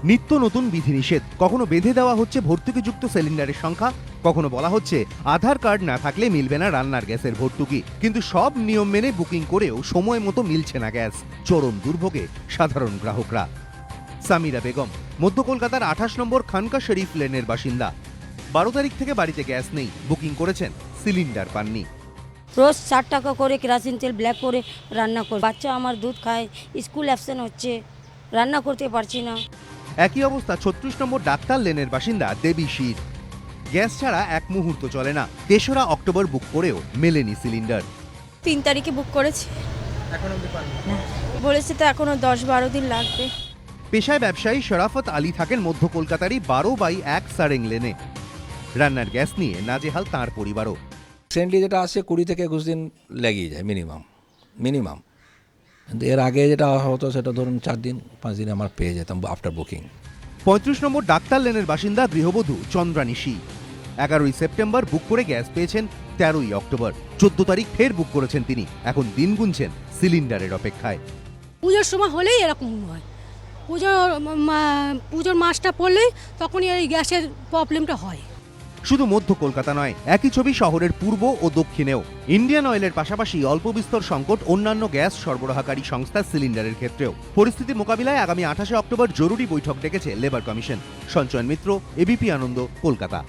নিত্য নতুন বিধিনিষেধ, কখনো বেঁধে দেওয়া হচ্ছে ভর্তুকিযুক্ত সিলিন্ডারের সংখ্যা, কখনো বলা হচ্ছে আধার কার্ড না থাকলে মিলবে না রান্নার গ্যাসের ভর্তুকি। কিন্তু সব নিয়ম মেনে বুকিং করেও সময় মতো মিলছে না গ্যাস। চরম দুর্ভোগে সাধারণ গ্রাহকরা। সামিরা বেগম মধ্য কলকাতার 28 নম্বর খানকা শরীফ লেনের বাসিন্দা। 12 তারিখ থেকে বাড়িতে গ্যাস নেই, বুকিং করেছেন, সিলিন্ডার পাননি। রোজ 60 টাকা করে কেরোসিন তেল ব্ল্যাক করে রান্না করি। বাচ্চা আমার দুধ খায়, স্কুল অ্যাবসেন্ট হচ্ছে, রান্না করতে পারছি না। একই অবস্থা 36 নম্বর ডাক্তার লেনের বাসিন্দা দেবী শীর। গ্যাস ছাড়া এক মুহূর্ত চলে না। 3রা অক্টোবর বুক করেও মেলেনি সিলিন্ডার। 3 তারিখে বুক করেছি, এখনো অবধি পাননি? বলেছে তো এখনো 10-12 দিন লাগবে। পেশায় ব্যবসায়ী শরাফত আলী থাকেন মধ্য কলকাতারই 12/1 সারেং লেনে। রান্নার গ্যাস নিয়ে নাজেহাল তাঁর পরিবারও। রিসেন্টলি যেটা আসছে 20 থেকে 21 দিন লেগেই যায় মিনিমাম। কিন্তু এর আগে যেটা হতো সেটা ধরুন 4 দিন 5 দিন আমার পেয়ে যেতাম আফটার বুকিং। 35 নম্বর ডাক্তার লেনের বাসিন্দা গৃহবধূ চন্দ্রানী শি। 11ই সেপ্টেম্বর বুক করে গ্যাস পেয়েছেন, 13ই অক্টোবর। 14 তারিখ ফের বুক করেছেন তিনি। এখন দিন গুনছেন সিলিন্ডারের অপেক্ষায়। পুজোর সময় হলেই এরকম হয়, পুজোর মাসটা পড়লেই তখনই এই গ্যাসের প্রবলেমটা হয়। শুধু মধ্য কলকাতা নয়, একই ছবি শহরের পূর্ব ও দক্ষিণেও। ইন্ডিয়ান অয়েলের পাশাপাশি অল্প বিস্তর সংকট অন্যান্য গ্যাস সরবরাহকারী সংস্থার সিলিন্ডারের ক্ষেত্রেও। পরিস্থিতি মোকাবিলায় আগামী 28 অক্টোবর জরুরি বৈঠক ডেকেছে লেবার কমিশন। সঞ্চয়ন মিত্র, এবিপি আনন্দ, কলকাতা।